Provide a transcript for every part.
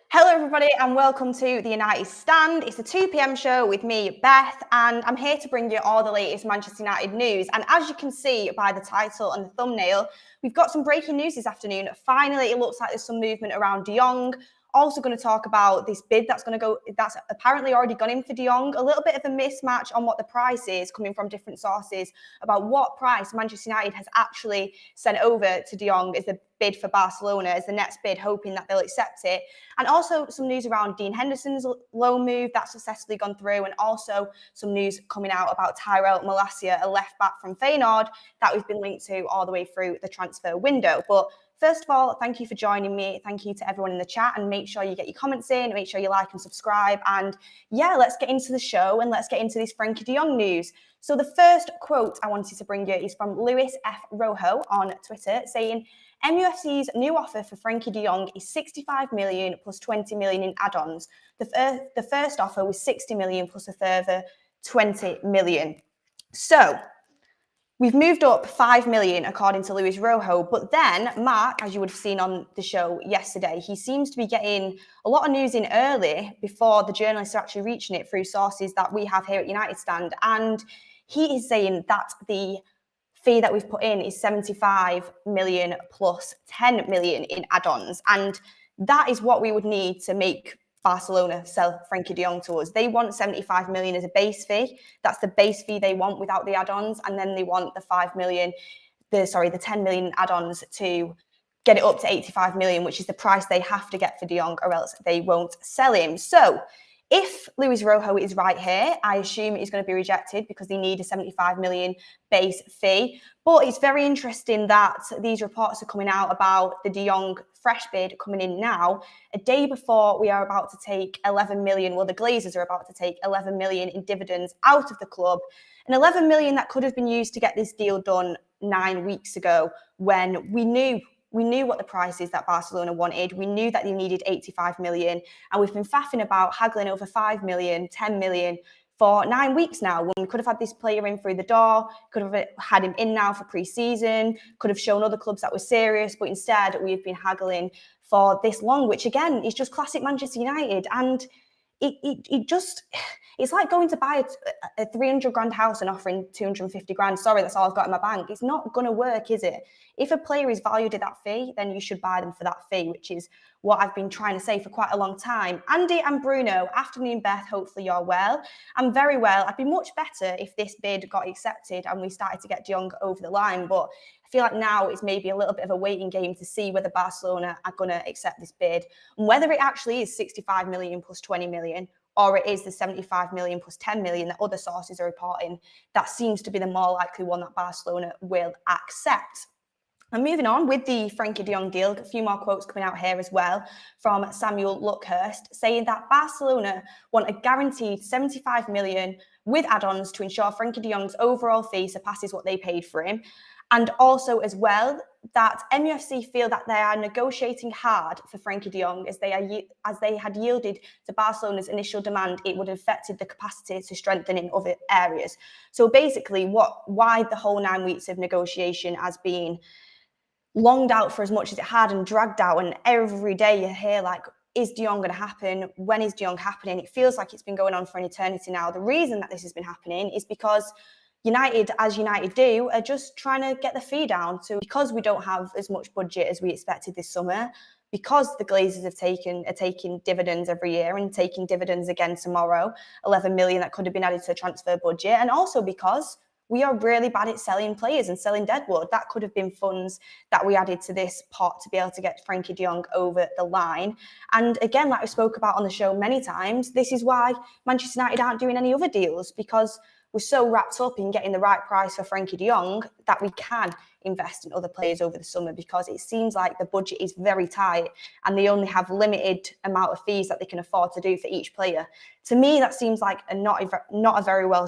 Hello everybody and welcome to the United Stand. It's a 2 p.m. show with me, Beth, and I'm here to bring you all the latest Manchester United news. And as you can see by the title and the thumbnail, we've got some breaking news this afternoon. Finally, it looks like there's some movement around De Jong. Also going to talk about this bid that's apparently already gone in for De Jong. A little bit of a mismatch on what the price is coming from different sources about what price Manchester United has actually sent over to De Jong as the bid for Barcelona, as the next bid, hoping that they'll accept it. And also some news around Dean Henderson's loan move that's successfully gone through, and also some news coming out about Tyrell Malacia, a left back from Feyenoord that we've been linked to all the way through the transfer window. But first of all, thank you for joining me. Thank you to everyone in the chat, and make sure you get your comments in, make sure you like and subscribe. And yeah, let's get into the show and let's get into this Frenkie de Jong news. So the first quote I wanted to bring you is from Luis F. Rojo on Twitter, saying, MUFC's new offer for Frenkie de Jong is 65 million plus 20 million in add-ons. The first offer was 60 million plus a further 20 million. So we've moved up 5 million according to Luis Rojo, but then Mark, as you would have seen on the show yesterday, he seems to be getting a lot of news in early before the journalists are actually reaching it through sources that we have here at United Stand. And he is saying that the fee that we've put in is 75 million plus 10 million in add-ons. And that is what we would need to make Barcelona sell Frenkie de Jong to us. They want 75 million as a base fee. That's the base fee they want without the add-ons. And then they want the 10 million add-ons to get it up to 85 million, which is the price they have to get for de Jong, or else they won't sell him. So if Luis Rojo is right here, I assume he's going to be rejected because they need a 75 million base fee. But it's very interesting that these reports are coming out about the de Jong fresh bid coming in now, a day before we are about to take 11 million, well, the Glazers are about to take 11 million in dividends out of the club. And 11 million that could have been used to get this deal done 9 weeks ago, when we knew what the price is that Barcelona wanted. We knew that they needed 85 million. And we've been faffing about haggling over 5 million, 10 million for 9 weeks now, when we could have had this player in through the door, could have had him in now for pre-season, could have shown other clubs that were serious. But instead, we've been haggling for this long, which again is just classic Manchester United. And it's like going to buy a 300 grand house and offering 250 grand. Sorry, that's all I've got in my bank. It's not going to work, is it? If a player is valued at that fee, then you should buy them for that fee, which is what I've been trying to say for quite a long time. Andy and Bruno, afternoon, Beth, hopefully you're well. I'm very well. I'd be much better if this bid got accepted and we started to get De Jong over the line, but I feel like now it's maybe a little bit of a waiting game to see whether Barcelona are going to accept this bid, and whether it actually is 65 million plus 20 million, or it is the 75 million plus 10 million that other sources are reporting. That seems to be the more likely one that Barcelona will accept. And moving on with the Frenkie de Jong deal, a few more quotes coming out here as well from Samuel Luckhurst, saying that Barcelona want a guaranteed 75 million with add-ons to ensure Frenkie de Jong's overall fee surpasses what they paid for him. And also as well, that MUFC feel that they are negotiating hard for Frenkie de Jong as they had yielded to Barcelona's initial demand. It would have affected the capacity to strengthen in other areas. So basically, why the whole 9 weeks of negotiation has been longed out for as much as it had and dragged out, and every day you hear like, is De Jong going to happen? When is De Jong happening? It feels like it's been going on for an eternity now. The reason that this has been happening is because United, as United do, are just trying to get the fee down. So because we don't have as much budget as we expected this summer, because the Glazers are taking dividends every year and taking dividends again tomorrow, 11 million that could have been added to the transfer budget, and also because we are really bad at selling players and selling deadwood. That could have been funds that we added to this pot to be able to get Frenkie de Jong over the line. And again, like we spoke about on the show many times, this is why Manchester United aren't doing any other deals, because we're so wrapped up in getting the right price for Frenkie de Jong that we can invest in other players over the summer, because it seems like the budget is very tight and they only have limited amount of fees that they can afford to do for each player. To me, that seems like not a very well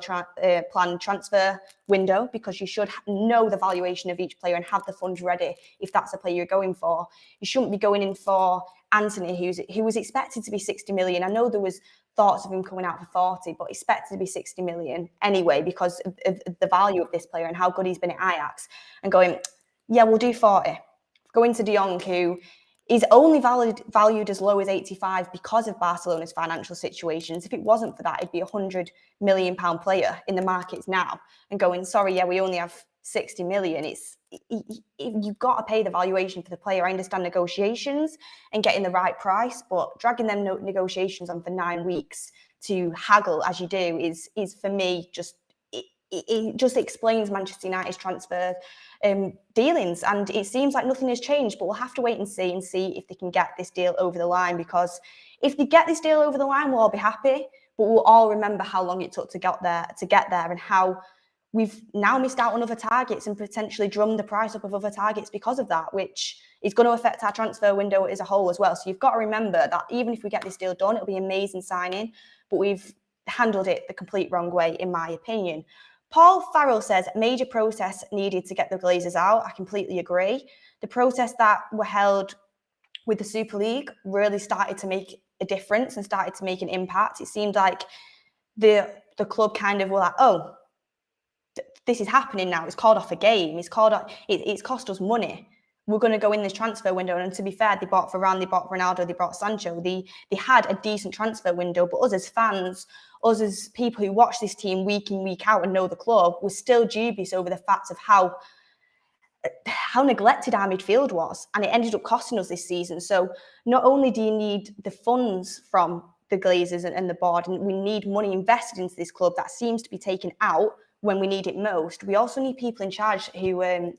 planned transfer window, because you should know the valuation of each player and have the funds ready if that's the player you're going for. You shouldn't be going in for Anthony, who was expected to be 60 million. I know there was thoughts of him coming out for 40, but expected to be 60 million anyway because of the value of this player and how good he's been at Ajax, and going, yeah, we'll do 40. Going to De Jong, who is only valued as low as 85 because of Barcelona's financial situations. If it wasn't for that, it'd be £100 million player in the markets now. And going, sorry, yeah, we only have 60 million. You've got to pay the valuation for the player. I understand negotiations and getting the right price, but dragging them negotiations on for 9 weeks to haggle as you do is for me just it just explains Manchester United's transfer dealings, and it seems like nothing has changed. But we'll have to wait and see if they can get this deal over the line, because if they get this deal over the line, we'll all be happy. But we'll all remember how long it took to get there, and how we've now missed out on other targets and potentially drummed the price up of other targets because of that, which is going to affect our transfer window as a whole as well. So you've got to remember that even if we get this deal done, it'll be an amazing signing, but we've handled it the complete wrong way, in my opinion. Paul Farrell says, major process needed to get the Glazers out. I completely agree. The protests that were held with the Super League really started to make a difference and started to make an impact. It seemed like the club kind of were like, oh, this is happening now. It's called off a game. It's cost us money. We're going to go in this transfer window. And to be fair, they bought Varane, they bought Ronaldo, they bought Sancho. They had a decent transfer window, but us as fans, us as people who watch this team week in, week out and know the club, were still dubious over the fact of how neglected our midfield was. And it ended up costing us this season. So not only do you need the funds from the Glazers and the board, and we need money invested into this club that seems to be taken out when we need it most, we also need people in charge who are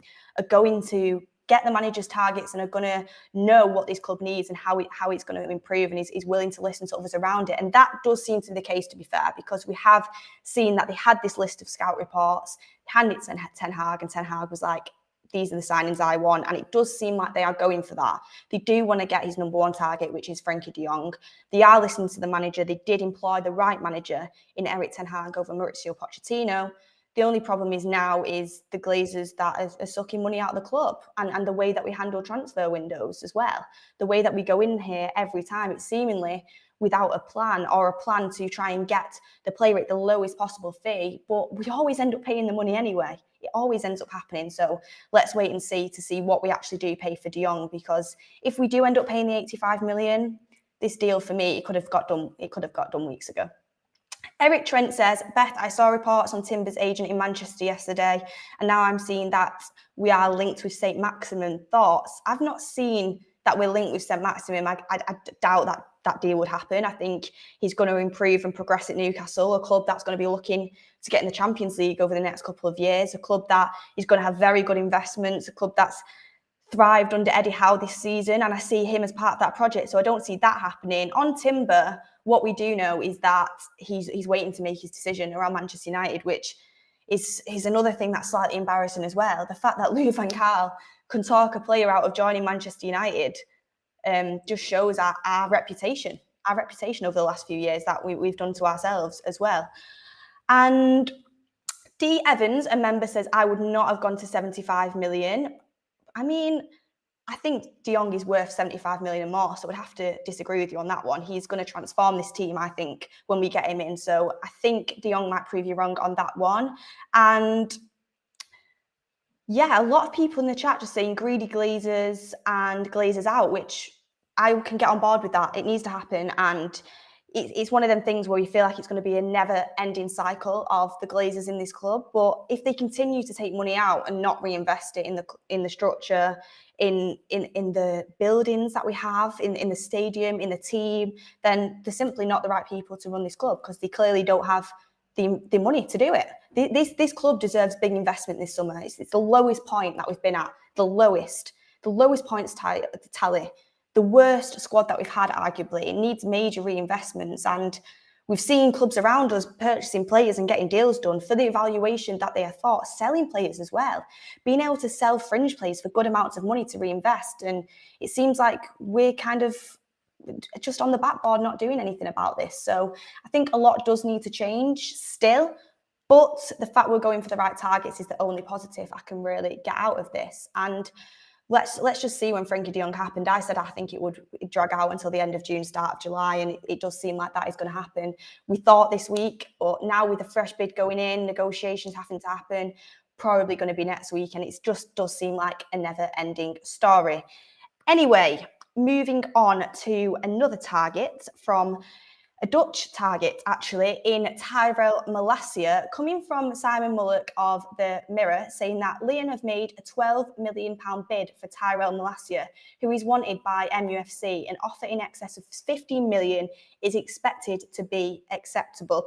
going to get the manager's targets and are going to know what this club needs and how it's going to improve, and is willing to listen to others around it. And that does seem to be the case, to be fair, because we have seen that they had this list of scout reports, handed it to Ten Hag, and Ten Hag was like, these are the signings I want. And it does seem like they are going for that. They do want to get his number one target, which is Frenkie de Jong. They are listening to the manager. They did employ the right manager in Eric Ten Hag over Mauricio Pochettino. The only problem is now is the Glazers that are sucking money out of the club, and the way that we handle transfer windows as well. The way that we go in here every time, it's seemingly without a plan, or a plan to try and get the player at the lowest possible fee, but we always end up paying the money anyway. It always ends up happening. So let's wait and see to see what we actually do pay for de Jong, because if we do end up paying the 85 million, this deal for me, it could have got done weeks ago. Eric Trent says, Beth, I saw reports on Timber's agent in Manchester yesterday, and now I'm seeing that we are linked with St. Maximin. Thoughts? I've not seen that we're linked with St. Maximin. I doubt that deal would happen. I think he's going to improve and progress at Newcastle, a club that's going to be looking to get in the Champions League over the next couple of years, a club that is going to have very good investments, a club that's thrived under Eddie Howe this season, and I see him as part of that project. So I don't see that happening. On Timber, what we do know is that he's waiting to make his decision around Manchester United, which is another thing that's slightly embarrassing as well. The fact that Louis van Gaal can talk a player out of joining Manchester United just shows our reputation over the last few years that we've done to ourselves as well. And D. Evans, a member, says, I would not have gone to 75 million. I mean, I think de Jong is worth 75 million and more, so I'd have to disagree with you on that one. He's going to transform this team, I think, when we get him in. So I think de Jong might prove you wrong on that one. And yeah, a lot of people in the chat just saying greedy Glazers and Glazers out, which I can get on board with that. It needs to happen. And it's one of them things where you feel like it's going to be a never-ending cycle of the Glazers in this club. But if they continue to take money out and not reinvest it in the structure, in the buildings that we have, in the stadium, in the team, then they're simply not the right people to run this club, because they clearly don't have the money to do it. This club deserves big investment this summer. It's the lowest point that we've been at, the lowest points tally. The worst squad that we've had, arguably. It needs major reinvestments, and we've seen clubs around us purchasing players and getting deals done for the evaluation that they are thought, selling players as well, being able to sell fringe players for good amounts of money to reinvest. And it seems like we're kind of just on the backboard, not doing anything about this. So I think a lot does need to change still, but the fact we're going for the right targets is the only positive I can really get out of this. And let's just see when Frenkie de Jong happened. I said I think it would drag out until the end of June, start of July, and it does seem like that is going to happen. We thought this week, but now with the fresh bid going in, negotiations having to happen, probably going to be next week, and it just does seem like a never-ending story. Anyway, moving on to another target from a Dutch target, actually, in Tyrell Malacia, coming from Simon Mullock of the Mirror, saying that Lyon have made a £12 million bid for Tyrell Malacia, who is wanted by MUFC. An offer in excess of £15 million is expected to be acceptable.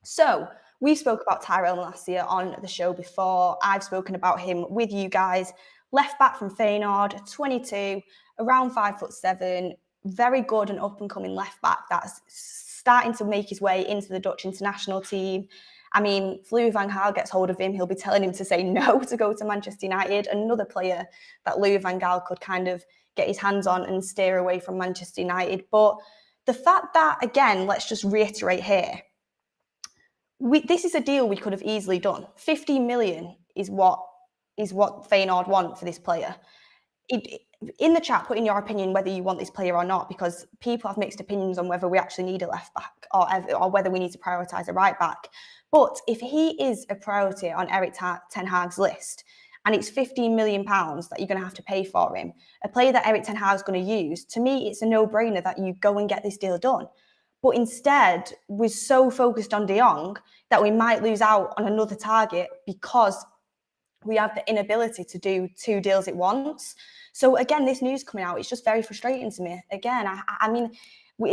So, we spoke about Tyrell Malacia on the show before. I've spoken about him with you guys. Left back from Feyenoord, 22, around 5'7", very good and up-and-coming left back that's starting to make his way into the Dutch international team. I mean, if Louis van Gaal gets hold of him, he'll be telling him to say no to go to Manchester United. Another player that Louis van Gaal could kind of get his hands on and steer away from Manchester United. But the fact that, again, let's just reiterate here, this is a deal we could have easily done. 15 million is what Feyenoord want for this player. In the chat, put in your opinion whether you want this player or not, because people have mixed opinions on whether we actually need a left back or whether we need to prioritise a right back. But if he is a priority on Erik Ten Hag's list, and it's £15 million that you're going to have to pay for him, a player that Erik Ten Hag's going to use, to me, it's a no-brainer that you go and get this deal done. But instead, we're so focused on De Jong that we might lose out on another target because we have the inability to do two deals at once. So again, this news coming out, it's just very frustrating to me. Again, I mean,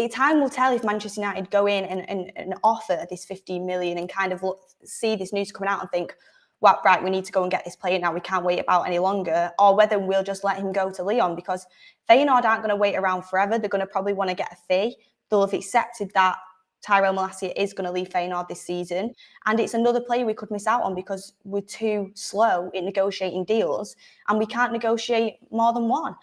time will tell if Manchester United go in and offer this 15 million and kind of see this news coming out and think, well, right, we need to go and get this player now. We can't wait about any longer. Or whether we'll just let him go to Lyon, because Feyenoord aren't going to wait around forever. They're going to probably want to get a fee. They'll have accepted that Tyrell Malacia is going to leave Feyenoord this season. And it's another player we could miss out on because we're too slow in negotiating deals and we can't negotiate more than one.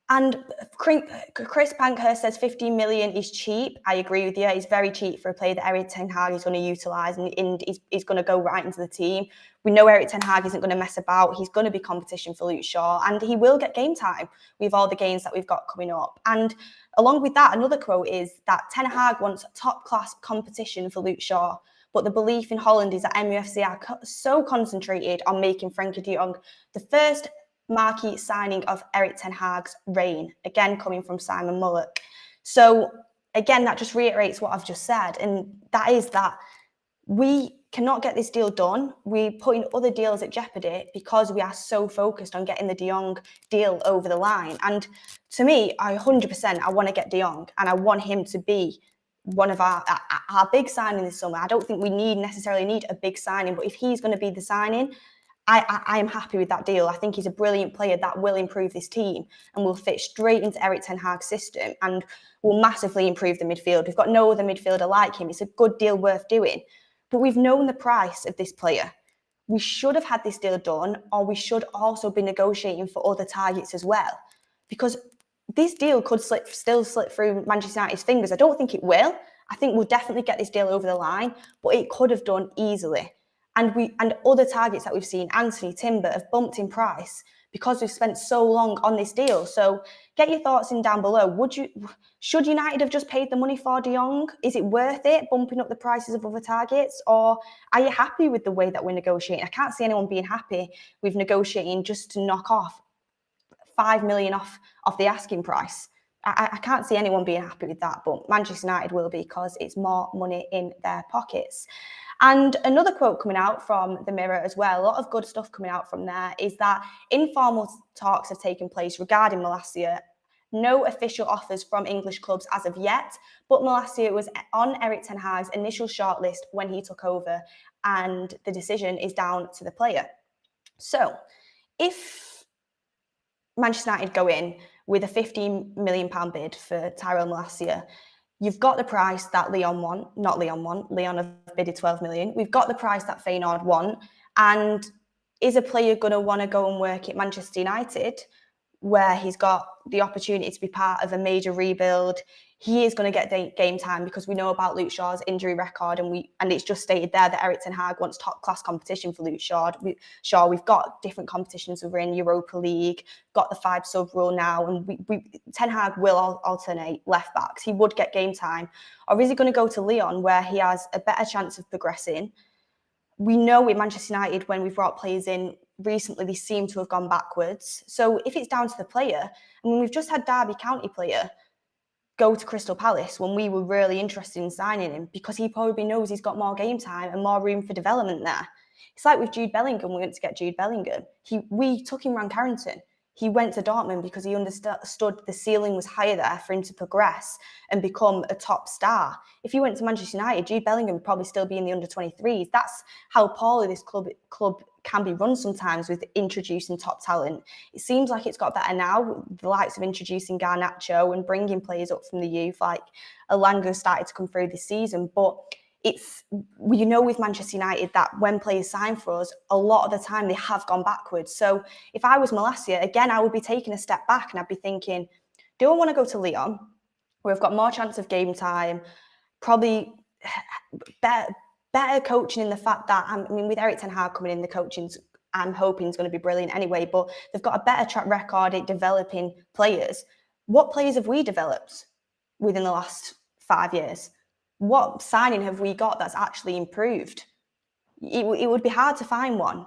And Chris Pankhurst says 15 million is cheap. I agree with you. It's very cheap for a player that Erik Ten Hag is going to utilise and he's going to go right into the team. We know Erik Ten Hag isn't going to mess about. He's going to be competition for Luke Shaw and he will get game time with all the games that we've got coming up. And along with that, another quote is that Ten Hag wants top-class competition for Luke Shaw, but the belief in Holland is that MUFC are so concentrated on making Frenkie de Jong the first marquee signing of Erik Ten Hag's reign, again coming from Simon Mullock. So again, that just reiterates what I've just said, and that is that we cannot get this deal done. We're putting other deals at jeopardy because we are so focused on getting the De Jong deal over the line. And to me, I want to get De Jong, and I want him to be one of our big signing this summer. I don't think we necessarily need a big signing, but if he's going to be the signing, I am happy with that deal. I think he's a brilliant player that will improve this team and will fit straight into Erik Ten Hag's system and will massively improve the midfield. We've got no other midfielder like him. It's a good deal worth doing. But we've known the price of this player. We should have had this deal done, or we should also be negotiating for other targets as well. Because this deal could still slip through Manchester United's fingers. I don't think it will. I think we'll definitely get this deal over the line, but it could have done easily. And other targets that we've seen, Anthony, Timber, have bumped in price because we've spent so long on this deal. So get your thoughts in down below. Should United have just paid the money for De Jong? Is it worth it, bumping up the prices of other targets? Or are you happy with the way that we're negotiating? I can't see anyone being happy with negotiating just to knock off 5 million off the asking price. I can't see anyone being happy with that, but Manchester United will be because it's more money in their pockets. And another quote coming out from the Mirror as well, a lot of good stuff coming out from there, is that informal talks have taken place regarding Malacia. No official offers from English clubs as of yet, but Malacia was on Erik Ten Hag's initial shortlist when he took over, and the decision is down to the player. So, if Manchester United go in with a £15 million bid for Tyrell Malacia, you've got the price that Lyon have bidded 12 million. We've got the price that Feyenoord want. And is a player going to want to go and work at Manchester United, where he's got the opportunity to be part of a major rebuild? He is going to get game time because we know about Luke Shaw's injury record, and it's just stated there that Erik Ten Hag wants top-class competition for Luke Shaw. We've got different competitions. We're in Europa League, got the 5-sub rule now, and Ten Hag will alternate left-backs. He would get game time. Or is he going to go to Lyon, where he has a better chance of progressing? We know with Manchester United, when we've brought players in, recently they seem to have gone backwards. So if it's down to the player, I mean, we've just had Derby County player go to Crystal Palace when we were really interested in signing him because he probably knows he's got more game time and more room for development there. It's like with Jude Bellingham, we went to get Jude Bellingham. We took him around Carrington. He went to Dortmund because he understood the ceiling was higher there for him to progress and become a top star. If he went to Manchester United, Jude Bellingham would probably still be in the under-23s. That's how poorly this club can be run sometimes with introducing top talent. It seems like it's got better now, the likes of introducing Garnacho and bringing players up from the youth, like Elanga started to come through this season. But it's, with Manchester United that when players sign for us, a lot of the time they have gone backwards. So if I was Malacia, again, I would be taking a step back and I'd be thinking, do I want to go to Lyon, where I've got more chance of game time, probably better coaching in the fact that, I mean, with Erik ten Hag coming in, the coaching's, I'm hoping, is going to be brilliant anyway, but they've got a better track record at developing players. What players have we developed within the last 5 years? What signing have we got that's actually improved? It would be hard to find one.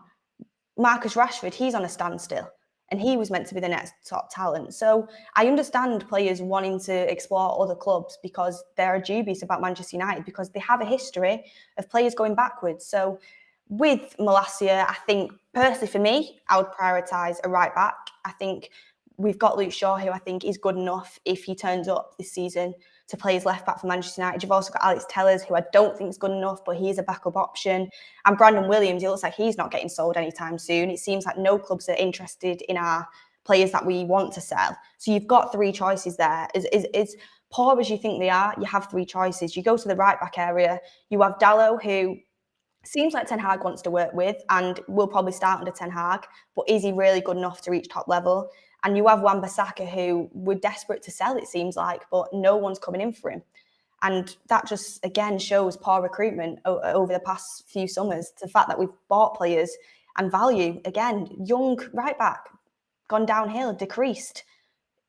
Marcus Rashford, he's on a standstill, and he was meant to be the next top talent. So I understand players wanting to explore other clubs because they're dubious about Manchester United because they have a history of players going backwards. So with Malacia, I think, personally for me, I would prioritise a right back. I think we've got Luke Shaw, who I think is good enough if he turns up this season to play as left back for Manchester United. You've also got Alex Tellers, who I don't think is good enough, but he's a backup option. And Brandon Williams, it looks like he's not getting sold anytime soon. It seems like no clubs are interested in our players that we want to sell. So you've got three choices there. As poor as you think they are, you have three choices. You go to the right back area, you have Dalot, who seems like Ten Hag wants to work with and will probably start under Ten Hag, but is he really good enough to reach top level? And you have Wan-Bissaka, who we're desperate to sell, it seems like, but no one's coming in for him. And that just, again, shows poor recruitment over the past few summers. The fact that we've bought players and value, again, young right back, gone downhill, decreased.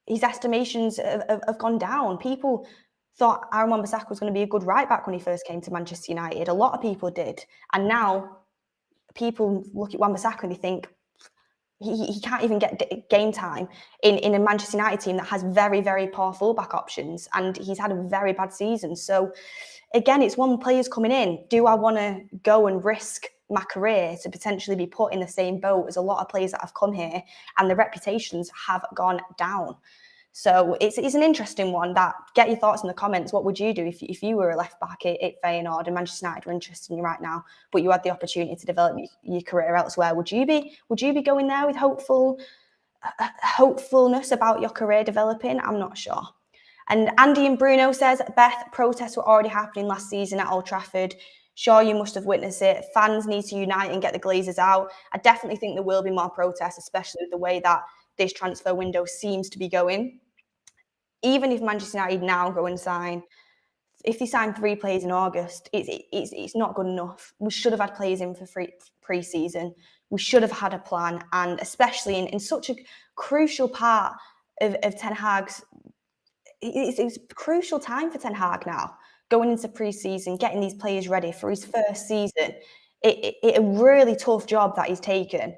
His estimations have gone down. People thought Aaron Wan-Bissaka was going to be a good right back when he first came to Manchester United. A lot of people did. And now people look at Wan-Bissaka and they think, he can't even get game time in a Manchester United team that has very, very poor fullback options, and he's had a very bad season. So again, it's one player's coming in. Do I want to go and risk my career to potentially be put in the same boat as a lot of players that have come here and the reputations have gone down? So it's an interesting one. That, get your thoughts in the comments. What would you do if you were a left back at Feyenoord and Manchester United were interested in you right now, but you had the opportunity to develop your career elsewhere? Would you be going there with hopefulness about your career developing? I'm not sure. And Andy and Bruno says, Beth, protests were already happening last season at Old Trafford. Sure, you must have witnessed it. Fans need to unite and get the Glazers out. I definitely think there will be more protests, especially with the way that this transfer window seems to be going. Even if Manchester United now go and sign, if they sign 3 players in August, it's not good enough. We should have had players in for pre-season. We should have had a plan, and especially in such a crucial part of Ten Hag's, it's a crucial time for Ten Hag now, going into pre-season, getting these players ready for his first season. It's a really tough job that he's taken.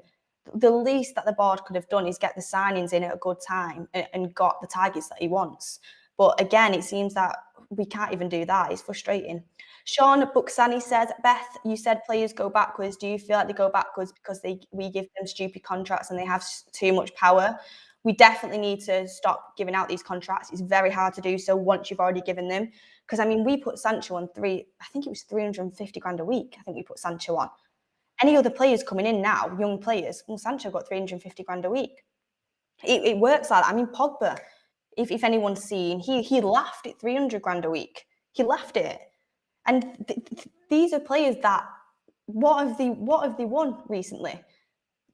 The least that the board could have done is get the signings in at a good time and got the targets that he wants. But again, it seems that we can't even do that. It's frustrating. Sean Buksani says, Beth, you said players go backwards. Do you feel like they go backwards because we give them stupid contracts and they have too much power? We definitely need to stop giving out these contracts. It's very hard to do so once you've already given them. Because, I mean, we put Sancho on I think it was 350 grand a week. I think we put Sancho on. Any other players coming in now, young players, well, Sancho got 350 grand a week. It works like that. I mean, Pogba, if anyone's seen, he laughed at 300 grand a week. He laughed at it. And these are players that, what have they won recently?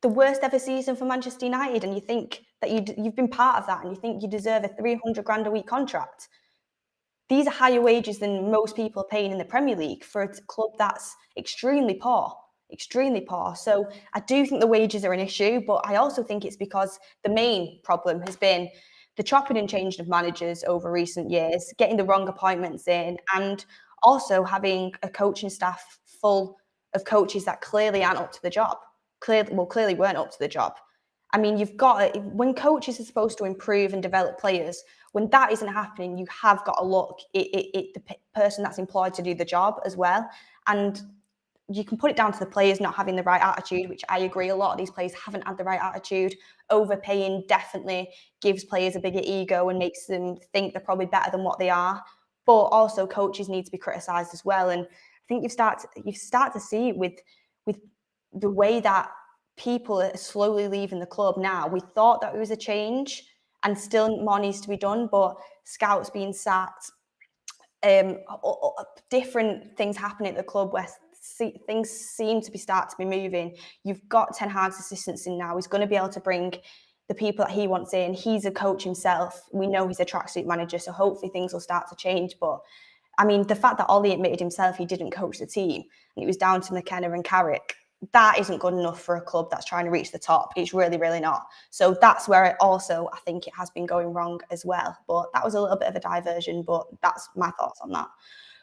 The worst ever season for Manchester United, and you think that you've been part of that, and you think you deserve a 300 grand a week contract. These are higher wages than most people are paying in the Premier League for a club that's extremely poor. So I do think the wages are an issue, but I also think it's because the main problem has been the chopping and changing of managers over recent years, getting the wrong appointments in, and also having a coaching staff full of coaches that clearly aren't up to the job. clearly weren't up to the job. I mean, when coaches are supposed to improve and develop players, when that isn't happening, you have got to look at the person that's employed to do the job as well. And you can put it down to the players not having the right attitude, which I agree. A lot of these players haven't had the right attitude. Overpaying definitely gives players a bigger ego and makes them think they're probably better than what they are. But also coaches need to be criticised as well. And I think you start to see it with the way that people are slowly leaving the club now. We thought that it was a change and still more needs to be done, but scouts being sacked, different things happening at the club where things seem to start to be moving. You've got Ten Hag's assistants in now. He's going to be able to bring the people that he wants in. He's a coach himself. We know he's a tracksuit manager, so hopefully things will start to change. But I mean, the fact that Ollie admitted himself he didn't coach the team and it was down to McKenna and Carrick, that isn't good enough for a club that's trying to reach the top. It's really, really not. So that's where I think it has been going wrong as well. But that was a little bit of a diversion, but that's my thoughts on that.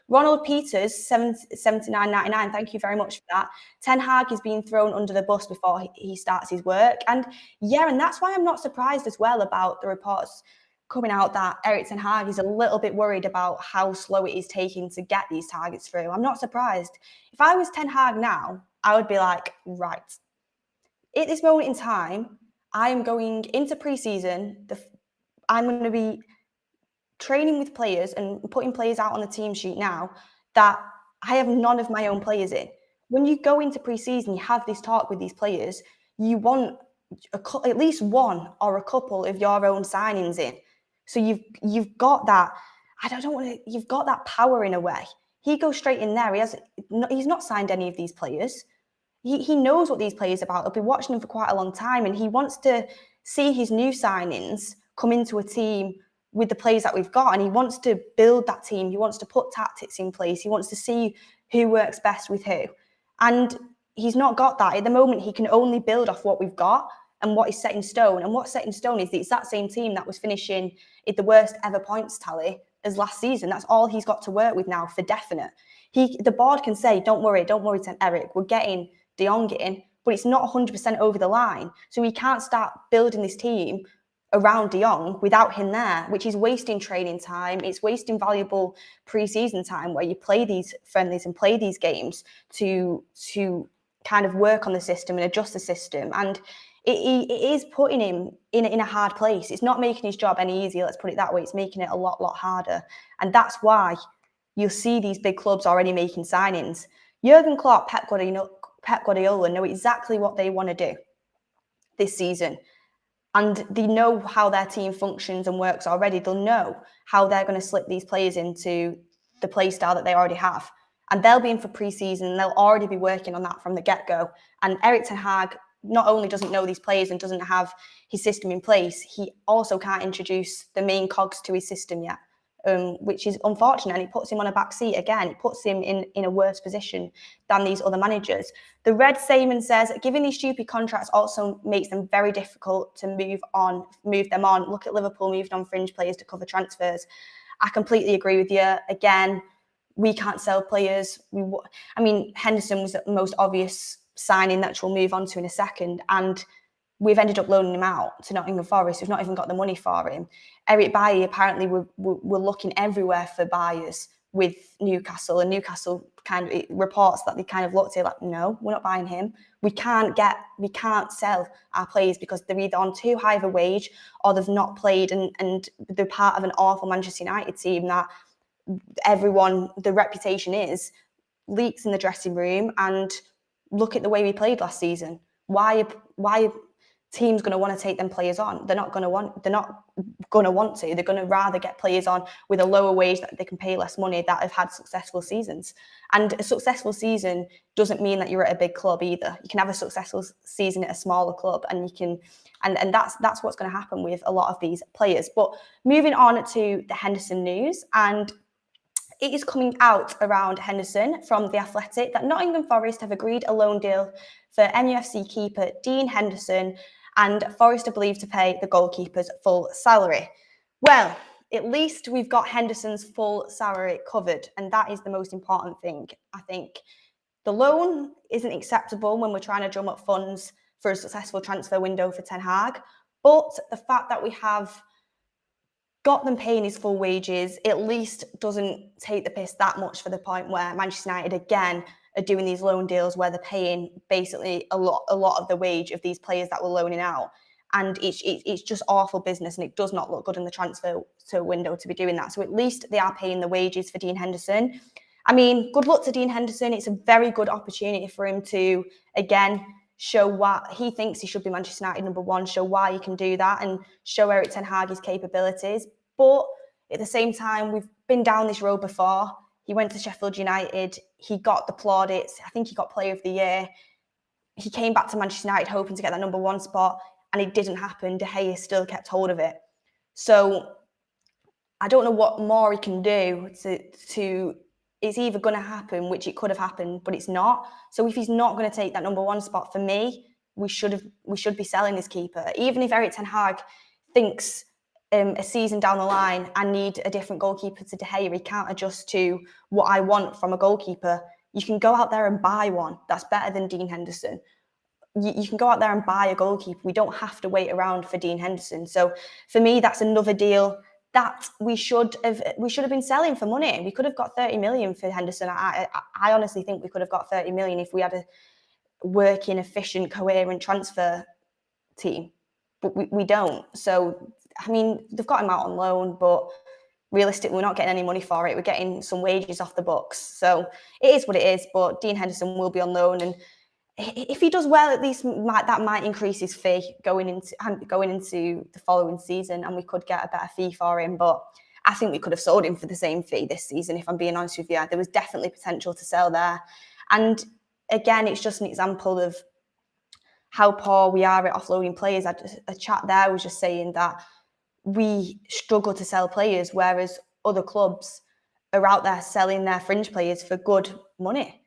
Ronald Peters, 79.99. Thank you very much for that. Ten Hag is being thrown under the bus before he starts his work. And yeah, and that's why I'm not surprised as well about the reports coming out that Erik Ten Hag is a little bit worried about how slow it is taking to get these targets through. I'm not surprised. If I was Ten Hag now, I would be like, right, at this moment in time, I am going into pre-season. I'm going to be training with players and putting players out on the team sheet now that I have none of my own players in. When you go into pre-season, you have this talk with these players, you want at least one or a couple of your own signings in. So you've got that. You've got that power in a way. He goes straight in there. He's not signed any of these players. He knows what these players are about. He'll be watching them for quite a long time, and he wants to see his new signings come into a team with the players that we've got, and he wants to build that team. He wants to put tactics in place. He wants to see who works best with who. And he's not got that. At the moment, he can only build off what we've got and what is set in stone. And what's set in stone is the exact same team that was finishing at the worst ever points tally as last season. That's all he's got to work with now for definite. The board can say, don't worry, Eric, we're getting De Jong in, but it's not 100% over the line. So we can't start building this team around De Jong without him there, which is wasting training time. It's wasting valuable pre-season time where you play these friendlies and play these games to kind of work on the system and adjust the system. And it is putting him in a hard place. It's not making his job any easier, let's put it that way. It's making it a lot harder. And that's why you'll see these big clubs already making signings. Jurgen Klopp, Pep Guardiola know exactly what they want to do this season. And they know how their team functions and works already. They'll know how they're going to slip these players into the play style that they already have. And they'll be in for pre-season and they'll already be working on that from the get-go. And Erik Ten Hag not only doesn't know these players and doesn't have his system in place, he also can't introduce the main cogs to his system yet, which is unfortunate. And it puts him on a back seat again. It puts him in a worse position than these other managers. The Red Sayman says, giving these stupid contracts also makes them very difficult to move them on. Look at Liverpool moved on fringe players to cover transfers. I completely agree with you. Again, we can't sell players. Henderson was the most obvious signing that we'll move on to in a second. And we've ended up loaning him out to Nottingham Forest. We've not even got the money for him. Eric Bailly, apparently we're looking everywhere for buyers with Newcastle, and Newcastle it reports that they kind of looked at it like, no, we're not buying him. We can't sell our players because they're either on too high of a wage or they've not played and they're part of an awful Manchester United team that the reputation is leaks in the dressing room. And look at the way we played last season. Why teams going to want to take them players on? They're not going to want to. They're going to rather get players on with a lower wage that they can pay less money that have had successful seasons. And a successful season doesn't mean that you're at a big club either. You can have a successful season at a smaller club, and you can, and that's what's going to happen with a lot of these players. But moving on to the Henderson news, and it is coming out around Henderson from The Athletic that Nottingham Forest have agreed a loan deal for MUFC keeper Dean Henderson, and Forest are believed to pay the goalkeeper's full salary. Well, at least we've got Henderson's full salary covered, and that is the most important thing. I think The loan isn't acceptable when we're trying to drum up funds for a successful transfer window for Ten Hag. But the fact that we have got them paying his full wages at least doesn't take the piss that much for the point where Manchester United again are doing these loan deals where they're paying basically a lot of the wage of these players that we're loaning out. And it's just awful business, and it does not look good in the transfer window to be doing that. So at least they are paying the wages for Dean Henderson. I mean, good luck to Dean Henderson. It's a very good opportunity for him to, again, show what he thinks he should be Manchester United number one, show why he can do that, and show Erik Ten Hag his capabilities. But at the same time, we've been down this road before. He went to Sheffield United. He got the plaudits. I think he got Player of the Year. He came back to Manchester United hoping to get that number one spot, and it didn't happen. De Gea still kept hold of it. So I don't know what more he can do to it's either going to happen, which it could have happened, but it's not. So if he's not going to take that number one spot, for me, we should be selling this keeper. Even if Erik Ten Hag thinks a season down the line, I need a different goalkeeper to De Gea, he can't adjust to what I want from a goalkeeper. You can go out there and buy one. That's better than Dean Henderson. You can go out there and buy a goalkeeper. We don't have to wait around for Dean Henderson. So for me, that's another deal that we should have been selling for money. We could have got 30 million for Henderson. I honestly think we could have got 30 million if we had a working, efficient, coherent transfer team. But we don't. So, I mean, they've got him out on loan, but realistically, we're not getting any money for it. We're getting some wages off the books. So it is what it is, but Dean Henderson will be on loan, and if he does well, at least that might increase his fee going into the following season, and we could get a better fee for him. But I think we could have sold him for the same fee this season, if I'm being honest with you. There was definitely potential to sell there. And again, it's just an example of how poor we are at offloading players. A chat there was just saying that we struggle to sell players, whereas other clubs are out there selling their fringe players for good money.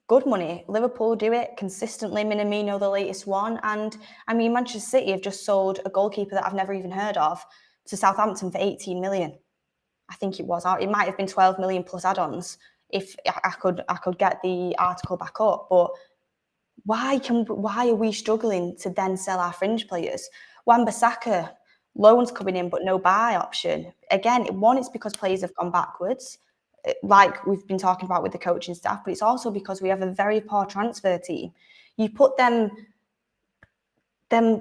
Good money. Liverpool do it consistently. Minamino, the latest one. And I mean, Manchester City have just sold a goalkeeper that I've never even heard of to Southampton for 18 million. I think it was. It might have been 12 million plus add-ons if I could get the article back up. But why are we struggling to then sell our fringe players? Wan-Bissaka, loans coming in, but no buy option. Again, it's because players have gone backwards, like we've been talking about with the coaching staff, but it's also because we have a very poor transfer team. You put them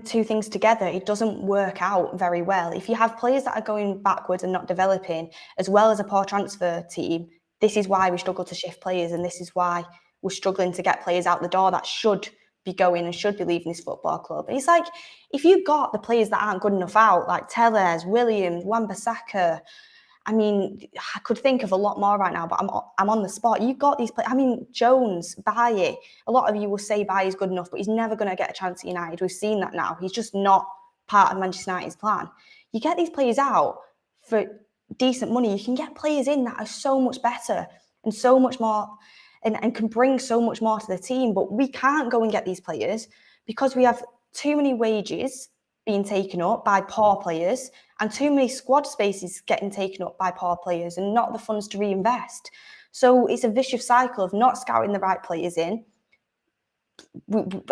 two things together, it doesn't work out very well. If you have players that are going backwards and not developing, as well as a poor transfer team, this is why we struggle to shift players, and this is why we're struggling to get players out the door that should be going and should be leaving this football club. And it's like, if you've got the players that aren't good enough out, like Tellez, Williams, Wan-Bissaka, I mean, I could think of a lot more right now, but I'm on the spot. You've got these players. I mean, Jones, Baye. A lot of you will say Baye is good enough, but he's never going to get a chance at United. We've seen that now. He's just not part of Manchester United's plan. You get these players out for decent money. You can get players in that are so much better and so much more and can bring so much more to the team. But we can't go and get these players because we have too many wages being taken up by poor players and too many squad spaces getting taken up by poor players and not the funds to reinvest. So it's a vicious cycle of not scouting the right players in.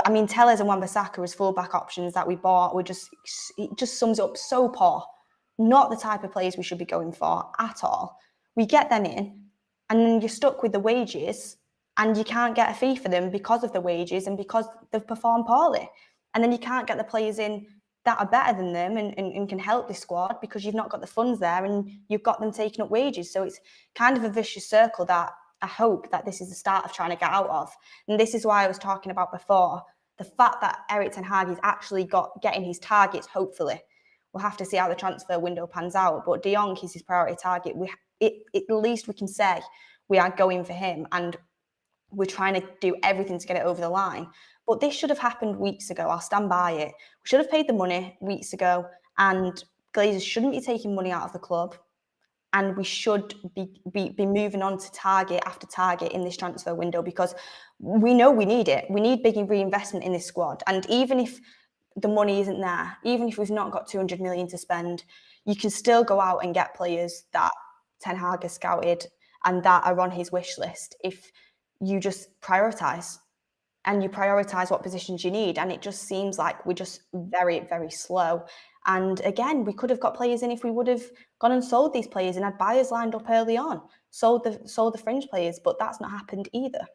I mean, Tellez and Wan-Bissaka as fullback options that we bought it just sums it up so poor. Not the type of players we should be going for at all. We get them in and then you're stuck with the wages and you can't get a fee for them because of the wages and because they've performed poorly. And then you can't get the players in that are better than them and can help this squad because you've not got the funds there and you've got them taking up wages. So it's kind of a vicious circle that I hope that this is the start of trying to get out of. And this is why I was talking about before, the fact that Erik Ten Hag is actually getting his targets, hopefully. We'll have to see how the transfer window pans out. But De Jong is his priority target. At least we can say we are going for him and we're trying to do everything to get it over the line. But this should have happened weeks ago. I'll stand by it. We should have paid the money weeks ago, and Glazer shouldn't be taking money out of the club. And we should be moving on to target after target in this transfer window because we know we need it. We need big reinvestment in this squad. And even if the money isn't there, even if we've not got 200 million to spend, you can still go out and get players that Ten Hag has scouted and that are on his wish list. If you just prioritise. And you prioritise what positions you need. And it just seems like we're just very, very slow. And again, we could have got players in if we would have gone and sold these players and had buyers lined up early on, sold the fringe players, but that's not happened either.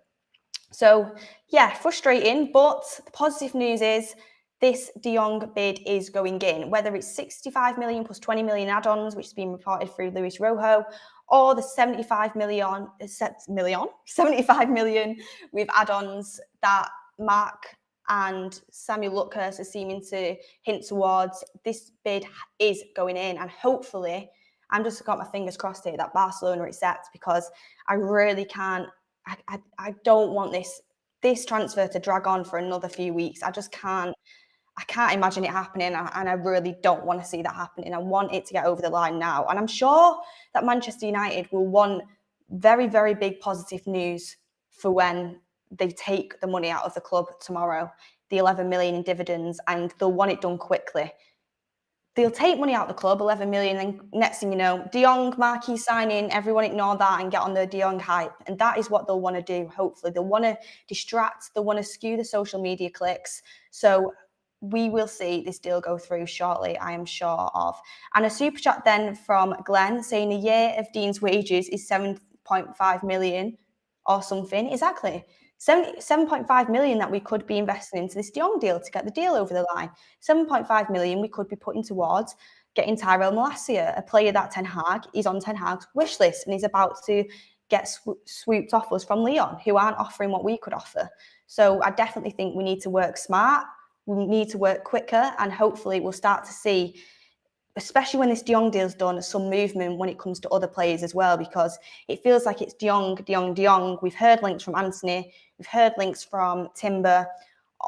So yeah, frustrating, but the positive news is this De Jong bid is going in, whether it's 65 million plus 20 million add-ons, which has been reported through Luis Rojo, or the 75 million with add-ons that Mark and Samuel Luckhurst are seeming to hint towards. This bid is going in, and hopefully, I'm just got my fingers crossed here that Barcelona accept, because I really can't. I don't want this transfer to drag on for another few weeks. I just can't. I can't imagine it happening, and I really don't want to see that happening. I want it to get over the line now. And I'm sure that Manchester United will want very, very big positive news for when they take the money out of the club tomorrow, the 11 million in dividends, and they'll want it done quickly. They'll take money out of the club, 11 million, and next thing you know, De Jong marquee signing, everyone ignore that and get on the De Jong hype. And that is what they'll want to do, hopefully. They'll want to distract, they'll want to skew the social media clicks. So we will see this deal go through shortly, I am sure of. And a super chat then from Glenn saying a year of Dean's wages is 7.5 million or something. Exactly. 7.5 million that we could be investing into this De Jong deal to get the deal over the line. 7.5 million we could be putting towards getting Tyrell Malacia, a player that Ten Hag is on Ten Hag's wish list and he's about to get swooped off us from Lyon, who aren't offering what we could offer. So I definitely think we need to work smart, we need to work quicker, and hopefully we'll start to see, especially when this De Jong deal's done, some movement when it comes to other players as well, because it feels like it's De Jong, De Jong, De Jong. We've heard links from Anthony, we've heard links from Timber,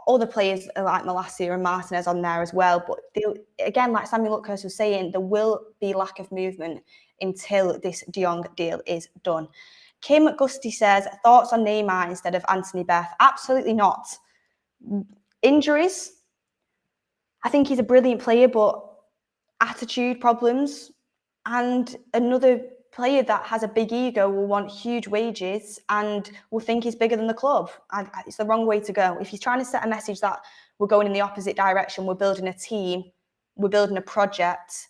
other players like Malacia and Martinez on there as well. But again, like Samuel Luckhurst was saying, there will be lack of movement until this De Jong deal is done. Kim Gusty says, thoughts on Neymar instead of Anthony Beth? Absolutely not. Injuries, I think he's a brilliant player, but attitude problems, and another player that has a big ego will want huge wages and will think he's bigger than the club. It's the wrong way to go. If he's trying to set a message that we're going in the opposite direction, we're building a team, we're building a project,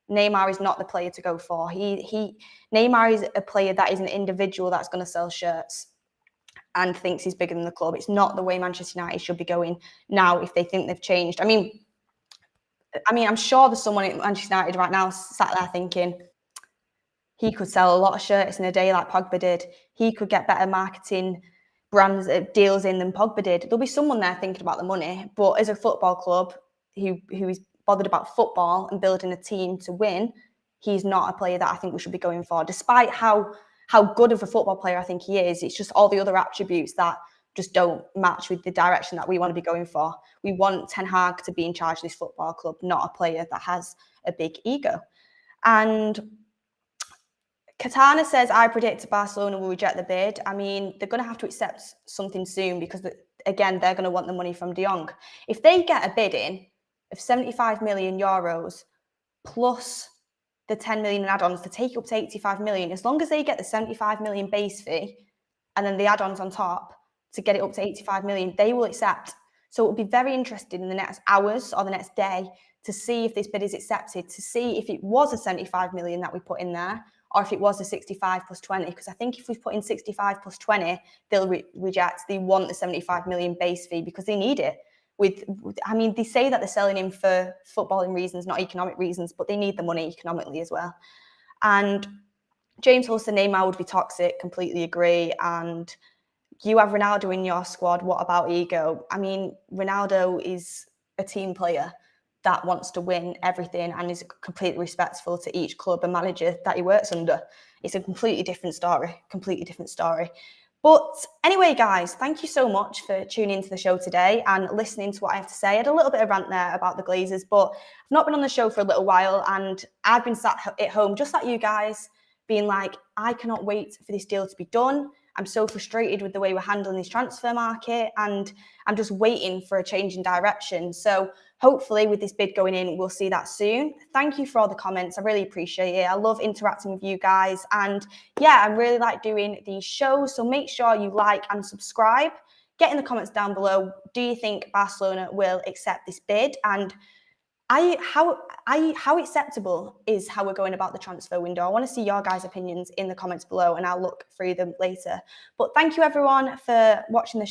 Neymar is not the player to go for. Neymar is a player that is an individual that's going to sell shirts and thinks he's bigger than the club. It's not the way Manchester United should be going now if they think they've changed. I mean, I'm sure there's someone at Manchester United right now sat there thinking he could sell a lot of shirts in a day like Pogba did. He could get better marketing brands deals in than Pogba did. There'll be someone there thinking about the money, but as a football club who is bothered about football and building a team to win, he's not a player that I think we should be going for, despite how good of a football player I think he is. It's just all the other attributes that just don't match with the direction that we want to be going for. We want Ten Hag to be in charge of this football club, not a player that has a big ego. And Katana says, I predict Barcelona will reject the bid. I mean, they're going to have to accept something soon because, again, they're going to want the money from De Jong. If they get a bid in of 75 million euros plus the 10 million in add-ons to take up to 85 million, as long as they get the 75 million base fee and then the add-ons on top to get it up to 85 million, they will accept. So it will be very interesting in the next hours or the next day to see if this bid is accepted, to see if it was a 75 million that we put in there or if it was a 65 plus 20. Because I think if we put in 65 plus 20, they'll reject. They want the 75 million base fee because they need it. They say that they're selling him for footballing reasons, not economic reasons, but they need the money economically as well. And James Hulson, Neymar would be toxic, completely agree. And you have Ronaldo in your squad. What about ego? I mean, Ronaldo is a team player that wants to win everything and is completely respectful to each club and manager that he works under. It's a completely different story. But anyway, guys, thank you so much for tuning into the show today and listening to what I have to say. I had a little bit of rant there about the Glazers, but I've not been on the show for a little while and I've been sat at home just like you guys, being like, I cannot wait for this deal to be done. I'm so frustrated with the way we're handling this transfer market, and I'm just waiting for a change in direction. So hopefully with this bid going in, we'll see that soon. Thank you for all the comments. I really appreciate it. I love interacting with you guys. And yeah, I really like doing these shows. So make sure you like and subscribe. Get in the comments down below. Do you think Barcelona will accept this bid? And how acceptable is how we're going about the transfer window? I want to see your guys' opinions in the comments below, and I'll look through them later. But thank you everyone for watching the show.